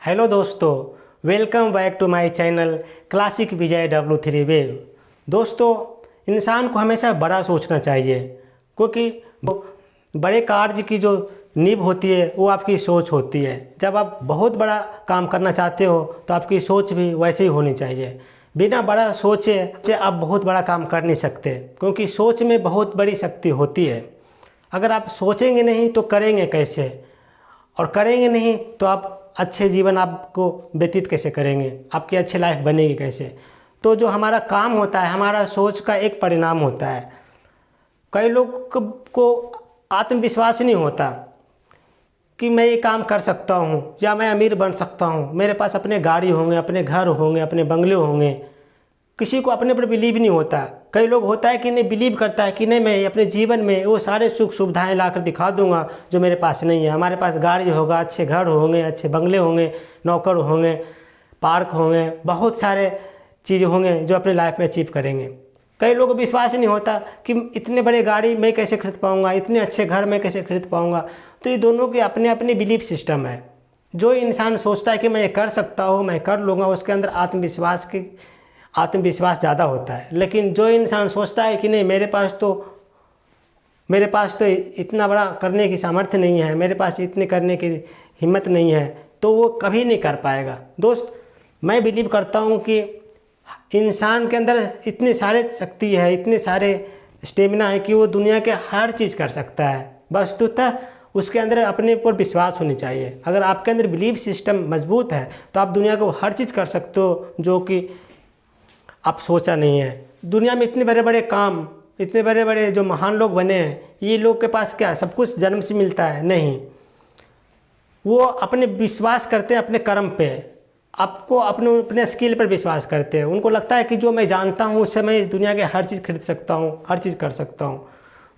Hello दोस्तों, welcome back to my channel classic Vijay W3 wave. दोस्तों, इंसान को हमेशा बड़ा सोचना चाहिए क्योंकि बड़े कार्य की जो नींव होती है वो आपकी सोच होती है। जब आप बहुत बड़ा काम करना चाहते हो तो आपकी सोच भी वैसे ही होनी चाहिए। बिना बड़ा सोचे आप बहुत बड़ा काम कर नहीं सकते, क्योंकि सोच में बहुत बड़ी शक्ति होती है। अगर आप सोचेंगे नहीं तो करेंगे कैसे, और करेंगे नहीं तो आप अच्छे जीवन आपको व्यतीत कैसे करेंगे, आपकी अच्छी लाइफ बनेगी कैसे। तो जो हमारा काम होता है हमारा सोच का एक परिणाम होता है। कई लोग को आत्मविश्वास नहीं होता कि मैं ये काम कर सकता हूँ या मैं अमीर बन सकता हूँ, मेरे पास अपने गाड़ी होंगे, अपने घर होंगे, अपने बंगले होंगे। किसी को अपने पर बिलीव नहीं होता। कई लोग होता है कि नहीं, बिलीव करता है कि नहीं, मैं अपने जीवन में वो सारे सुख सुविधाएं लाकर दिखा दूंगा जो मेरे पास नहीं है। हमारे पास गाड़ी होगा, अच्छे घर होंगे, अच्छे बंगले होंगे, नौकर होंगे, पार्क होंगे, बहुत सारे चीज़ होंगे जो अपने लाइफ में अचीव करेंगे। कई लोगों को विश्वास नहीं होता कि इतने बड़े गाड़ी मैं कैसे खरीद पाऊँगा, इतने अच्छे घर मैं कैसे खरीद पाऊँगा। तो ये दोनों के अपने अपने बिलीफ सिस्टम है। जो इंसान सोचता है कि मैं ये कर सकता हूँ, मैं कर लूँगा, उसके अंदर आत्मविश्वास ज़्यादा होता है। लेकिन जो इंसान सोचता है कि नहीं, मेरे पास तो इतना बड़ा करने की सामर्थ्य नहीं है, मेरे पास इतने करने की हिम्मत नहीं है, तो वो कभी नहीं कर पाएगा। दोस्त, मैं बिलीव करता हूँ कि इंसान के अंदर इतने सारे शक्ति है, इतने सारे स्टेमिना है कि वो दुनिया के हर चीज़ कर सकता है। वस्तुतः उसके अंदर अपने ऊपर विश्वास होनी चाहिए। अगर आपके अंदर बिलीफ सिस्टम मजबूत है तो आप दुनिया को हर चीज़ कर सकते हो जो कि आप सोचा नहीं है। दुनिया में इतने बड़े बड़े काम, इतने बड़े बड़े जो महान लोग बने हैं, ये लोग के पास क्या सब कुछ जन्म से मिलता है? नहीं। वो अपने विश्वास करते हैं अपने कर्म पे, आपको अपने स्किल पर विश्वास करते हैं। उनको लगता है कि जो मैं जानता हूँ उससे मैं दुनिया के हर चीज़ खरीद सकता हूँ, हर चीज़ कर सकता हूँ।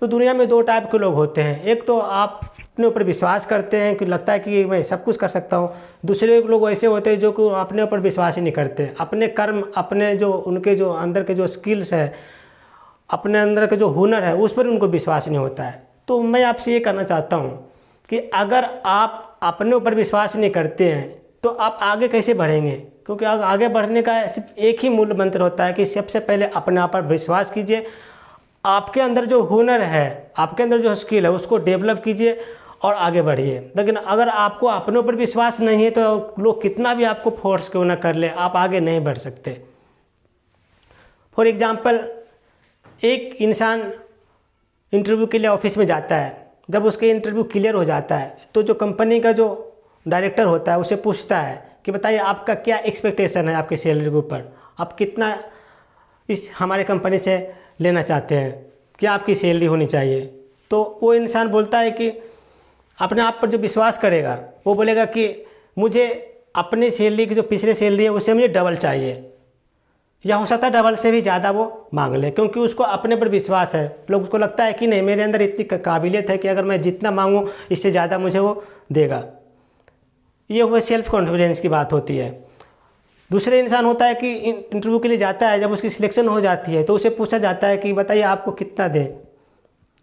तो दुनिया में दो टाइप के लोग होते हैं। एक तो आप अपने ऊपर विश्वास करते हैं कि लगता है कि मैं सब कुछ कर सकता हूँ। दूसरे लोग ऐसे होते हैं जो कि अपने ऊपर विश्वास ही नहीं करते। अपने कर्म, अपने जो उनके जो अंदर के जो स्किल्स है, अपने अंदर के जो हुनर है, उस पर उनको विश्वास नहीं होता है। तो मैं आपसे ये कहना चाहता हूँ कि अगर आप अपने ऊपर विश्वास नहीं करते हैं तो आप आगे कैसे बढ़ेंगे? क्योंकि आगे बढ़ने का सिर्फ एक ही मूल मंत्र होता है कि सबसे पहले अपने आप पर विश्वास कीजिए। आपके अंदर जो हुनर है, आपके अंदर जो स्किल है, उसको डेवलप कीजिए और आगे बढ़िए। लेकिन अगर आपको अपने ऊपर विश्वास नहीं है तो लोग कितना भी आपको फोर्स क्यों ना कर ले, आप आगे नहीं बढ़ सकते। फॉर एग्जाम्पल, एक इंसान इंटरव्यू के लिए ऑफिस में जाता है। जब उसके इंटरव्यू क्लियर हो जाता है तो जो कंपनी का जो डायरेक्टर होता है उसे पूछता है कि बताइए आपका क्या एक्सपेक्टेशन है आपकी सैलरी के ऊपर, आप कितना इस हमारे कंपनी से लेना चाहते हैं, क्या आपकी सैलरी होनी चाहिए। तो वो इंसान बोलता है कि अपने आप पर जो विश्वास करेगा वो बोलेगा कि मुझे अपनी सैलरी की जो पिछले सैलरी है उससे मुझे डबल चाहिए, या हो सकता है डबल से भी ज़्यादा वो मांग ले, क्योंकि उसको अपने पर विश्वास है। लोग उसको लगता है कि नहीं, मेरे अंदर इतनी काबिलियत है कि अगर मैं जितना मांगूँ इससे ज़्यादा मुझे वो देगा। ये हुए सेल्फ कॉन्फिडेंस की बात होती है। दूसरे इंसान होता है कि इंटरव्यू के लिए जाता है, जब उसकी सिलेक्शन हो जाती है तो उसे पूछा जाता है कि बताइए आपको कितना दें।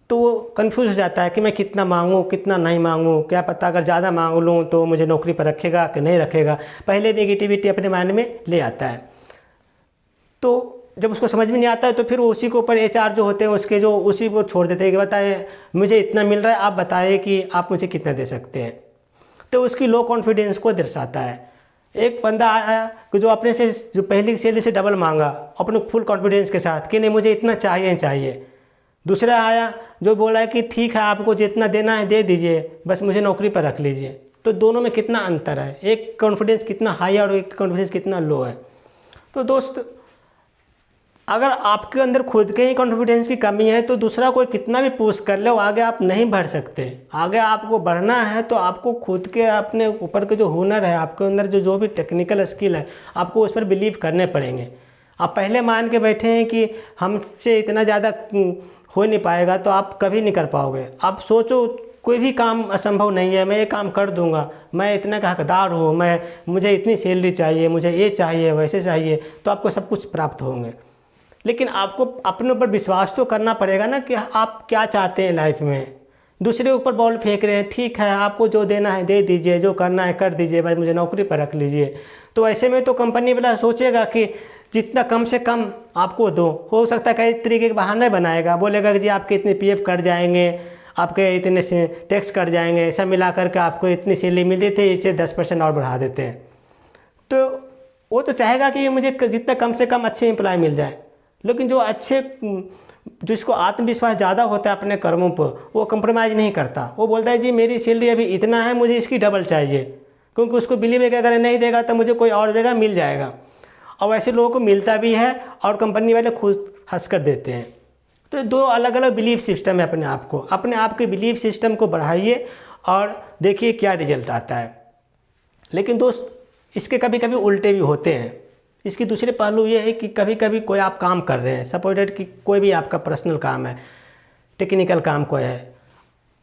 तो वो कंफ्यूज हो जाता है कि मैं कितना मांगूँ, कितना नहीं मांगूँ, क्या पता अगर ज़्यादा मांग लूँ तो मुझे नौकरी पर रखेगा कि नहीं रखेगा। पहले नेगेटिविटी अपने माइंड में ले आता है। तो जब उसको समझ में नहीं आता है तो फिर उसी के ऊपर HR जो होते हैं उसके जो उसी को छोड़ देते हैं कि बताएं मुझे इतना मिल रहा है, आप बताएं कि आप मुझे कितना दे सकते हैं। तो उसकी लो कॉन्फिडेंस को दर्शाता है। एक बंदा आया कि जो अपने से जो पहली सैलरी से डबल मांगा अपने फुल कॉन्फिडेंस के साथ कि नहीं मुझे इतना चाहिए। दूसरा आया जो बोला है कि ठीक है आपको जितना देना है दे दीजिए, बस मुझे नौकरी पर रख लीजिए। तो दोनों में कितना अंतर है, एक कॉन्फिडेंस कितना हाई है और एक कॉन्फिडेंस कितना लो है। तो दोस्त, अगर आपके अंदर खुद के ही कॉन्फिडेंस की कमी है तो दूसरा कोई कितना भी पुश कर ले आगे आप नहीं बढ़ सकते। आगे आपको बढ़ना है तो आपको खुद के अपने ऊपर के जो हुनर है, आपके अंदर जो भी टेक्निकल स्किल है, आपको उस पर बिलीव करने पड़ेंगे। आप पहले मान के बैठे हैं कि हमसे इतना ज़्यादा हो नहीं पाएगा तो आप कभी नहीं कर पाओगे। आप सोचो कोई भी काम असंभव नहीं है, मैं ये काम कर दूंगा, मैं इतना का हकदार हूँ, मुझे इतनी सैलरी चाहिए, मुझे ये चाहिए, वैसे चाहिए, तो आपको सब कुछ प्राप्त होंगे। लेकिन आपको अपने ऊपर विश्वास तो करना पड़ेगा ना कि आप क्या चाहते हैं लाइफ में। दूसरे ऊपर बॉल फेंक रहे हैं। ठीक है, आपको जो देना है दे दीजिए, जो करना है कर दीजिए, बस मुझे नौकरी पर रख लीजिए। तो ऐसे में तो कंपनी वाला सोचेगा कि जितना कम से कम आपको दो। हो सकता है कई तरीके के बहाने बनाएगा, बोलेगा कि जी आपके इतने पीएफ कट जाएंगे, आपके इतने से टैक्स कट जाएंगे, ऐसा मिला करके आपको इतनी सैलरी मिलती थी, इससे 10% और बढ़ा देते हैं। तो वो तो चाहेगा कि मुझे जितना कम से कम अच्छे एम्प्लॉय मिल जाए। लेकिन जो अच्छे, जिसको आत्मविश्वास ज़्यादा होता है अपने कर्मों पर, वो कंप्रोमाइज़ नहीं करता। वो बोलता है जी मेरी सैलरी अभी इतना है, मुझे इसकी डबल चाहिए, क्योंकि उसको बिलीव है कि अगर नहीं देगा तो मुझे कोई और जगह मिल जाएगा। और ऐसे लोगों को मिलता भी है और कंपनी वाले खुद हंस कर देते हैं। तो दो अलग अलग बिलीफ सिस्टम है। अपने आप के बिलीफ सिस्टम को बढ़ाइए और देखिए क्या रिजल्ट आता है। लेकिन दोस्त, इसके कभी कभी उल्टे भी होते हैं। इसकी दूसरे पहलू ये है कि कभी कभी कोई आप काम कर रहे हैं, सपोजेड कि कोई भी आपका पर्सनल काम है, टेक्निकल काम कोई है,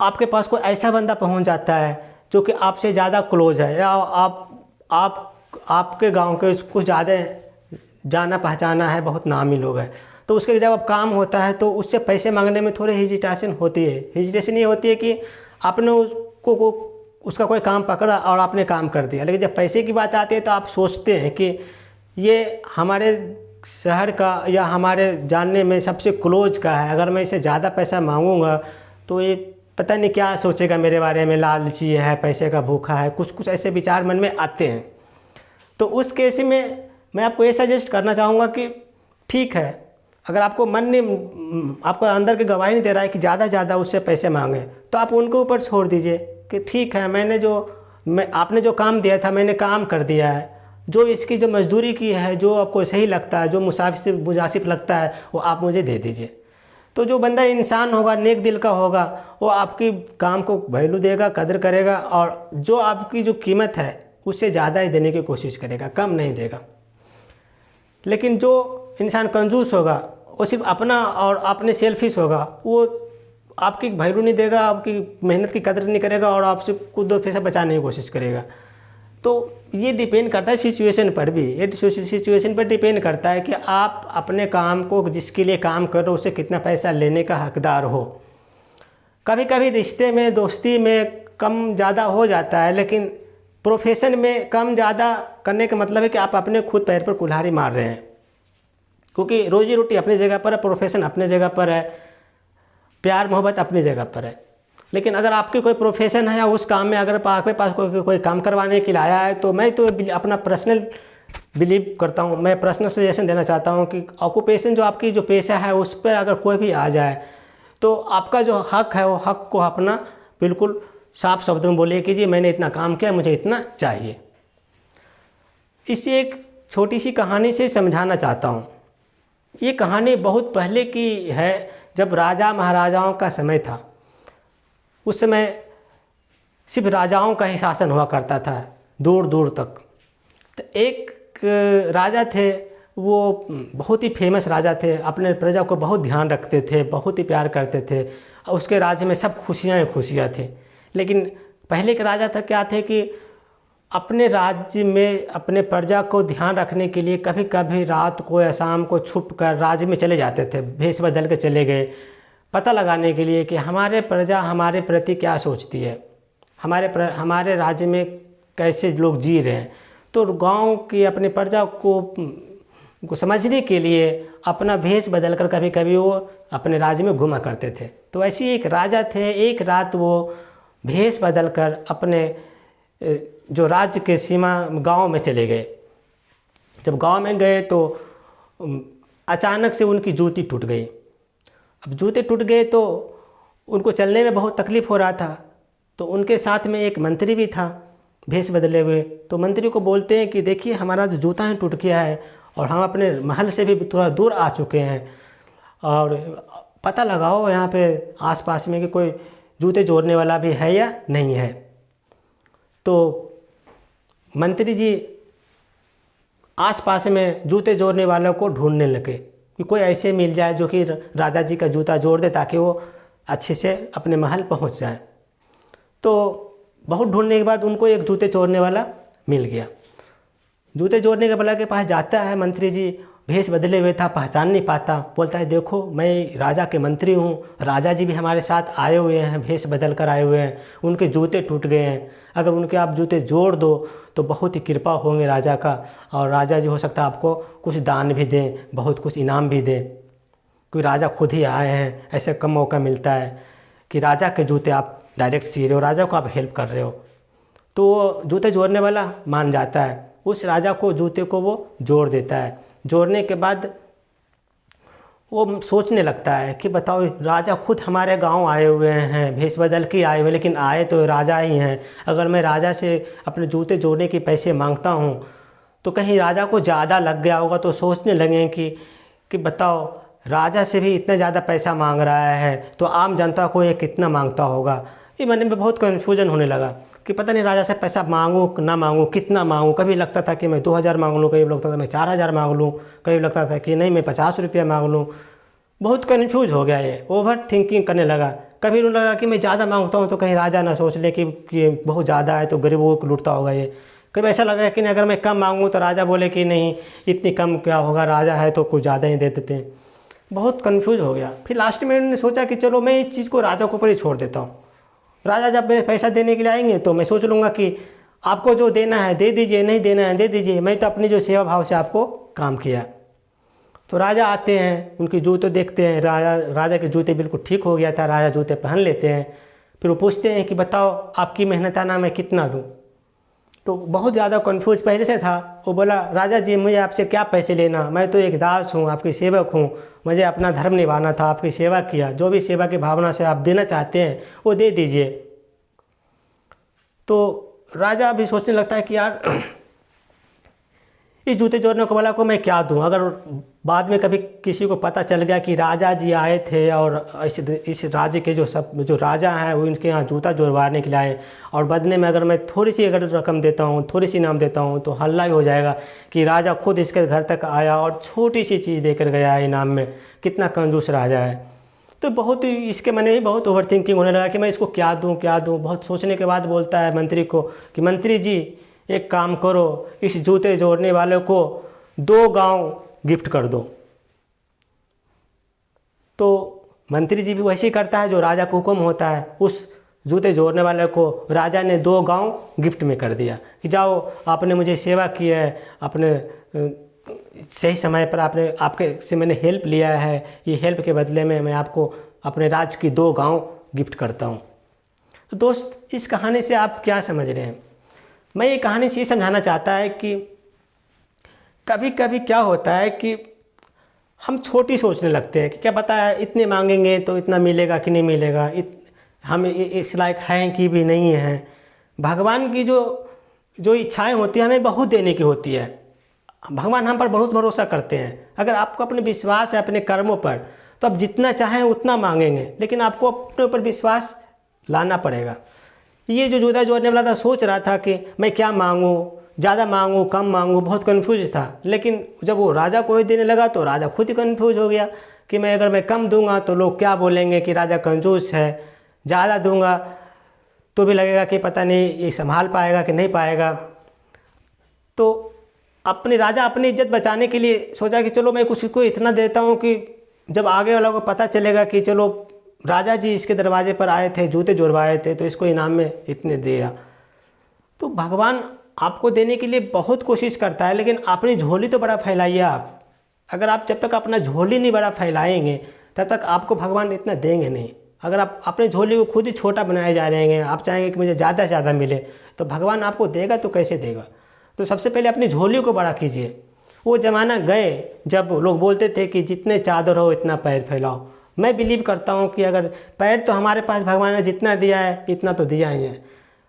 आपके पास कोई ऐसा बंदा पहुंच जाता है जो कि आपसे ज़्यादा क्लोज है, या आपके गांव के कुछ ज़्यादा जाना पहचाना है, बहुत नामी लोग हैं। तो उसके जब अब काम होता है तो उससे पैसे मांगने में थोड़ी हेजिटेशन होती है। हेजिटेशन ये होती है कि आपने उसका कोई काम पकड़ा और आपने काम कर दिया, लेकिन जब पैसे की बात आती है तो आप सोचते हैं कि ये हमारे शहर का या हमारे जानने में सबसे क्लोज का है, अगर मैं इसे ज़्यादा पैसा मांगूंगा तो ये पता नहीं क्या सोचेगा मेरे बारे में, लालची है, पैसे का भूखा है, कुछ ऐसे विचार मन में आते हैं। तो उस केस में मैं आपको ये सजेस्ट करना चाहूँगा कि ठीक है, अगर आपको मन नहीं, आपको अंदर की गवाही नहीं दे रहा है कि ज़्यादा उससे पैसे मांगे, तो आप उनके ऊपर छोड़ दीजिए कि ठीक है, आपने जो काम दिया था मैंने काम कर दिया है, जो इसकी जो मजदूरी की है, जो आपको सही लगता है, जो मुनासिब लगता है, वो आप मुझे दे दीजिए। तो जो बंदा इंसान होगा, नेक दिल का होगा, वो आपकी काम को वैल्यू देगा, कदर करेगा, और जो आपकी जो कीमत है उससे ज़्यादा ही देने की कोशिश करेगा, कम नहीं देगा। लेकिन जो इंसान कंजूस होगा, वो सिर्फ अपना और अपने सेल्फिश होगा, वो आपकी वैल्यू नहीं देगा, आपकी मेहनत की कदर नहीं करेगा और आपसे कुछ दो पैसा बचाने की कोशिश करेगा। तो ये डिपेंड करता है सिचुएशन पर भी, ये सिचुएशन पर डिपेंड करता है कि आप अपने काम को, जिसके लिए काम कर रहे हो, उससे कितना पैसा लेने का हकदार हो। कभी कभी रिश्ते में, दोस्ती में कम ज़्यादा हो जाता है, लेकिन प्रोफेशन में कम ज़्यादा करने का मतलब है कि आप अपने खुद पैर पर कुल्हाड़ी मार रहे हैं, क्योंकि रोजी रोटी अपनी जगह पर है, प्रोफेशन अपनी जगह पर है, प्यार मोहब्बत अपनी जगह पर है। लेकिन अगर आपकी कोई प्रोफेशन है या उस काम में अगर आपके पास कोई काम करवाने के लिए आया है, तो मैं तो अपना पर्सनल बिलीव करता हूँ, मैं पर्सनल सजेशन देना चाहता हूँ कि ऑक्यूपेशन, जो आपकी जो पेशा है, उस पर अगर कोई भी आ जाए तो आपका जो हक है, वो हक को अपना बिल्कुल साफ शब्दों में बोलिए कि जी मैंने इतना काम किया, मुझे इतना चाहिए। इसी एक छोटी सी कहानी से समझाना चाहता हूँ। ये कहानी बहुत पहले की है, जब राजा महाराजाओं का समय था। उस समय सिर्फ राजाओं का ही शासन हुआ करता था, दूर दूर तक। तो एक राजा थे, वो बहुत ही फेमस राजा थे, अपने प्रजा को बहुत ध्यान रखते थे, बहुत ही प्यार करते थे, उसके राज्य में सब खुशियाँ ही खुशियाँ थी। लेकिन पहले के राजा था क्या थे कि अपने राज्य में अपने प्रजा को ध्यान रखने के लिए कभी कभी रात को या शाम को छुप कर राज्य में चले जाते थे, भेष बदल के चले गए, पता लगाने के लिए कि हमारे प्रजा हमारे प्रति क्या सोचती है, हमारे राज्य में कैसे लोग जी रहे हैं। तो गांव की अपनी प्रजा को समझने के लिए अपना भेष बदल कर कभी कभी वो अपने राज्य में घुमा करते थे। तो ऐसे ही एक राजा थे, एक रात वो भेष बदल कर अपने जो राज्य के सीमा गांव में चले गए। जब गांव में गए तो अचानक से उनकी जूती टूट गई। अब जूते टूट गए तो उनको चलने में बहुत तकलीफ़ हो रहा था। तो उनके साथ में एक मंत्री भी था भेष बदले हुए। तो मंत्री को बोलते हैं कि देखिए हमारा जो जूता है टूट गया है और हम अपने महल से भी थोड़ा दूर आ चुके हैं, और पता लगाओ यहाँ पे आसपास में कि कोई जूते जोड़ने वाला भी है या नहीं है। तो मंत्री जी आसपास में जूते जोड़ने वालों को ढूंढने लगे कि कोई ऐसे मिल जाए जो कि राजा जी का जूता जोड़ दे, ताकि वो अच्छे से अपने महल पहुंच जाए। तो बहुत ढूंढने के बाद उनको एक जूते जोड़ने वाला मिल गया। जूते जोड़ने के वाला के पास जाता है मंत्री जी, भेष बदले हुए था, पहचान नहीं पाता। बोलता है देखो मैं राजा के मंत्री हूँ, राजा जी भी हमारे साथ आए हुए हैं, भेष बदल कर आए हुए हैं, उनके जूते टूट गए हैं, अगर उनके आप जूते जोड़ दो तो बहुत ही कृपा होंगे राजा का, और राजा जी हो सकता है आपको कुछ दान भी दें, बहुत कुछ इनाम भी दें, क्योंकि राजा खुद ही आए हैं। ऐसे कम मौका मिलता है कि राजा के जूते आप डायरेक्ट सी रहे हो, राजा को आप हेल्प कर रहे हो। तो वो जूते जोड़ने वाला मान जाता है, उस राजा को जूते को वो जोड़ देता है। जोड़ने के बाद वो सोचने लगता है कि बताओ राजा खुद हमारे गांव आए हुए हैं, भेष बदल के आए हुए, लेकिन आए तो राजा ही हैं। अगर मैं राजा से अपने जूते जोड़ने के पैसे मांगता हूँ तो कहीं राजा को ज़्यादा लग गया होगा, तो सोचने लगे कि बताओ राजा से भी इतना ज़्यादा पैसा मांग रहा है तो आम जनता को ये कितना मांगता होगा। ये मन में बहुत कन्फ्यूजन होने लगा कि पता नहीं राजा से पैसा मांगूँ ना मांगूँ, कितना मांगूँ। कभी लगता था कि मैं 2000 मांग लूँ, कभी लगता था मैं 4000 मांग लूँ, कभी लगता था कि नहीं मैं 50 रुपया मांग लूँ। बहुत कन्फ्यूज हो गया, ये ओवर थिंकिंग करने लगा। कभी रोने लगा कि मैं ज़्यादा मांगता हूँ तो कहीं राजा ना सोच ले कि बहुत ज़्यादा है तो गरीबों को लूटता होगा ये। कभी ऐसा लगा कि नहीं अगर मैं कम मांगूँ तो राजा बोले कि नहीं इतनी कम क्या होगा, राजा है तो कुछ ज़्यादा ही दे देते हैं। बहुत कन्फ्यूज हो गया। फिर लास्ट में उन्होंने सोचा कि चलो मैं इस चीज़ को राजा के ऊपर ही छोड़ देता हूँ। राजा जब मेरे पैसा देने के लिए आएंगे तो मैं सोच लूँगा कि आपको जो देना है दे दीजिए, नहीं देना है दे दीजिए, मैं तो अपनी जो सेवा भाव से आपको काम किया। तो राजा आते हैं, उनके जूते देखते हैं, राजा के जूते बिल्कुल ठीक हो गया था, राजा जूते पहन लेते हैं। फिर वो पूछते हैं कि बताओ आपकी मेहनताना मैं कितना दूँ। तो बहुत ज़्यादा कन्फ्यूज पहले से था। वो बोला राजा जी मुझे आपसे क्या पैसे लेना, मैं तो एक दास हूँ, आपकी सेवक हूँ, मुझे अपना धर्म निभाना था, आपकी सेवा किया, जो भी सेवा की भावना से आप देना चाहते हैं वो दे दीजिए। तो राजा भी सोचने लगता है कि यार इस जूते जोड़ने वाला को मैं क्या दूं। अगर बाद में कभी किसी को पता चल गया कि राजा जी आए थे और इस राज्य के जो राजा हैं वो इनके यहाँ जूता जोड़वाने के लिए आए, और बदले में अगर मैं थोड़ी सी अगर रकम देता हूँ, थोड़ी सी इनाम देता हूँ, तो हल्ला भी हो जाएगा कि राजा खुद इसके घर तक आया और छोटी सी चीज़ देकर गया है इनाम में, कितना कंजूस राजा है। तो बहुत इसके मन में बहुत ओवर थिंकिंग होने लगा कि मैं इसको क्या दूँ। बहुत सोचने के बाद बोलता है मंत्री को कि मंत्री जी एक काम करो, इस जूते जोड़ने वाले को 2 गांव गिफ्ट कर दो। तो मंत्री जी भी वैसे ही करता है जो राजा को हुक्म होता है। उस जूते जोड़ने वाले को राजा ने 2 गांव गिफ्ट में कर दिया कि जाओ आपने मुझे सेवा की है, अपने सही समय पर आपके से मैंने हेल्प लिया है, ये हेल्प के बदले में मैं आपको अपने राज्य की 2 गांव गिफ्ट करता हूँ। तो दोस्त इस कहानी से आप क्या समझ रहे हैं? मैं ये कहानी से ये समझाना चाहता है कि कभी कभी क्या होता है कि हम छोटी सोचने लगते हैं कि क्या पता है इतने मांगेंगे तो इतना मिलेगा कि नहीं मिलेगा, हम इस लायक हैं कि भी नहीं हैं। भगवान की जो इच्छाएं होती हैं हमें बहुत देने की होती है। भगवान हम पर बहुत भरोसा करते हैं। अगर आपको अपने विश्वास है अपने कर्मों पर तो आप जितना चाहें उतना मांगेंगे, लेकिन आपको अपने ऊपर विश्वास लाना पड़ेगा। ये जो जूता जोड़ने वाला था सोच रहा था कि मैं क्या मांगूँ, ज़्यादा मांगूँ कम मांगूँ, बहुत कन्फ्यूज था। लेकिन जब वो राजा को ही देने लगा तो राजा खुद ही कन्फ्यूज हो गया कि अगर मैं कम दूंगा तो लोग क्या बोलेंगे कि राजा कंजूस है, ज़्यादा दूंगा तो भी लगेगा कि पता नहीं ये संभाल पाएगा कि नहीं पाएगा। तो राजा अपनी इज्जत बचाने के लिए सोचा कि चलो मैं कुछ को इतना देता हूँ कि जब आगे वालों को पता चलेगा कि चलो राजा जी इसके दरवाजे पर आए थे, जूते जुड़वाए थे, तो इसको इनाम में इतने दिया। तो भगवान आपको देने के लिए बहुत कोशिश करता है, लेकिन अपनी झोली तो बड़ा फैलाइए आप। अगर आप जब तक अपना झोली नहीं बड़ा फैलाएंगे तब तक आपको भगवान इतना देंगे नहीं। अगर आप अपने झोली को खुद ही छोटा बनाए जा रहे हैं, आप चाहेंगे कि मुझे ज़्यादा से ज़्यादा मिले, तो भगवान आपको देगा तो कैसे देगा। तो सबसे पहले अपनी झोली को बड़ा कीजिए। वो ज़माना गए जब लोग बोलते थे कि जितने चादर हो इतना पैर फैलाओ। मैं बिलीव करता हूँ कि अगर पैर तो हमारे पास भगवान ने जितना दिया है इतना तो दिया ही है,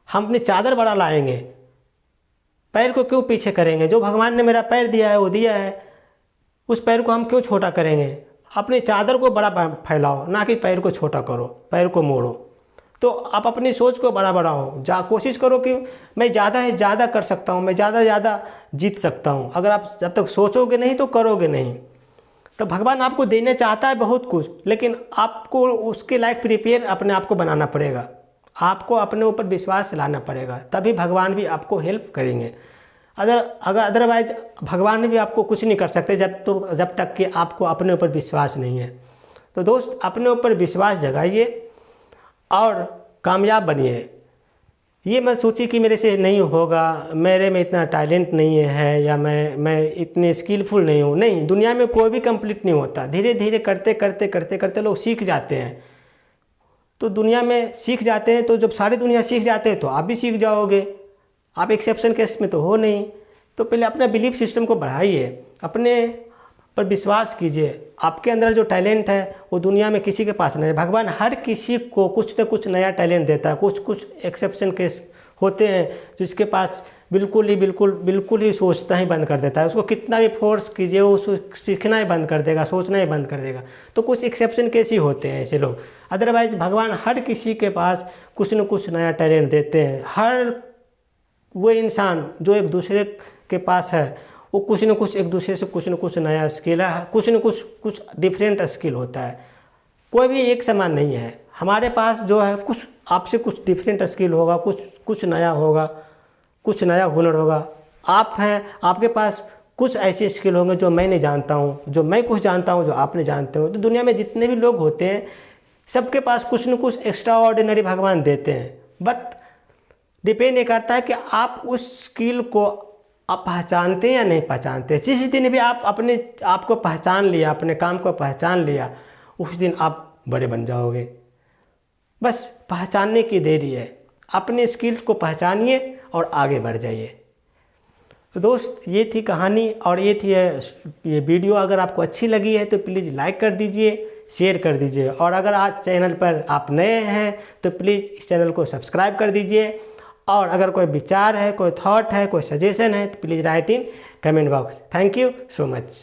हम अपनी चादर बड़ा लाएंगे, पैर को क्यों पीछे करेंगे। जो भगवान ने मेरा पैर दिया है वो दिया है, उस पैर को हम क्यों छोटा करेंगे। अपनी चादर को बड़ा फैलाओ, ना कि पैर को छोटा करो, पैर को मोड़ो। तो आप अपनी सोच को बड़ा बढ़ाओ, कोशिश करो कि मैं ज़्यादा से ज़्यादा कर सकता हूँ, मैं ज़्यादा से ज़्यादा जीत सकता हूँ। अगर आप जब तक सोचोगे नहीं तो करोगे नहीं। तो भगवान आपको देना चाहता है बहुत कुछ, लेकिन आपको उसके लायक प्रिपेयर अपने आप को बनाना पड़ेगा। आपको अपने ऊपर विश्वास लाना पड़ेगा, तभी भगवान भी आपको हेल्प करेंगे। अगर अदरवाइज भगवान भी आपको कुछ नहीं कर सकते जब तक कि आपको अपने ऊपर विश्वास नहीं है। तो दोस्त, अपने ऊपर विश्वास जगाइए और कामयाब बनिए। ये मत सोचिए कि मेरे से नहीं होगा, मेरे में इतना टैलेंट नहीं है, या मैं इतने स्किलफुल नहीं हूँ। नहीं, दुनिया में कोई भी कंप्लीट नहीं होता। धीरे धीरे करते करते करते करते लोग सीख जाते हैं। तो दुनिया में सीख जाते हैं, तो जब सारी दुनिया सीख जाते हैं तो आप भी सीख जाओगे। आप एक्सेप्शन केस में तो हो नहीं। तो पहले अपना बिलीफ सिस्टम को बढ़ाइए, अपने पर विश्वास कीजिए। आपके अंदर जो टैलेंट है वो दुनिया में किसी के पास नहीं है। भगवान हर किसी को कुछ न कुछ नया टैलेंट देता है। कुछ एक्सेप्शन केस होते हैं जिसके पास बिल्कुल ही सोचना ही बंद कर देता है। उसको कितना भी फोर्स कीजिए वो सीखना ही बंद कर देगा, सोचना ही बंद कर देगा। तो कुछ एक्सेप्शन केस ही होते हैं ऐसे लोग। अदरवाइज भगवान हर किसी के पास कुछ न कुछ नया टैलेंट देते हैं। हर वो इंसान जो एक दूसरे के पास है वो कुछ न कुछ एक दूसरे से कुछ न कुछ नया स्किल है, कुछ न कुछ डिफरेंट स्किल होता है। कोई भी एक समान नहीं है। हमारे पास जो है कुछ आपसे कुछ डिफरेंट स्किल होगा, कुछ नया होगा, कुछ नया हुनर होगा। आप हैं, आपके पास कुछ ऐसे स्किल होंगे जो मैं नहीं जानता हूँ, जो मैं कुछ जानता हूँ जो आप नहीं जानते हो। तो दुनिया में जितने भी लोग होते हैं सबके पास कुछ न कुछ एक्स्ट्रा ऑर्डिनरी भगवान देते हैं। बट डिपेंड ये करता है कि आप उस स्किल को आप पहचानते हैं या नहीं पहचानते। जिस दिन भी आप अपने आप को पहचान लिया, अपने काम को पहचान लिया, उस दिन आप बड़े बन जाओगे। बस पहचानने की देरी है। अपने स्किल्स को पहचानिए और आगे बढ़ जाइए। तो दोस्त, ये थी कहानी और ये थी ये वीडियो। अगर आपको अच्छी लगी है तो प्लीज़ लाइक कर दीजिए, शेयर कर दीजिए। और अगर आज चैनल पर आप नए हैं तो प्लीज़ इस चैनल को सब्सक्राइब कर दीजिए। और अगर कोई विचार है, कोई थॉट है, कोई सजेशन है तो please write in comment box. Thank you so much.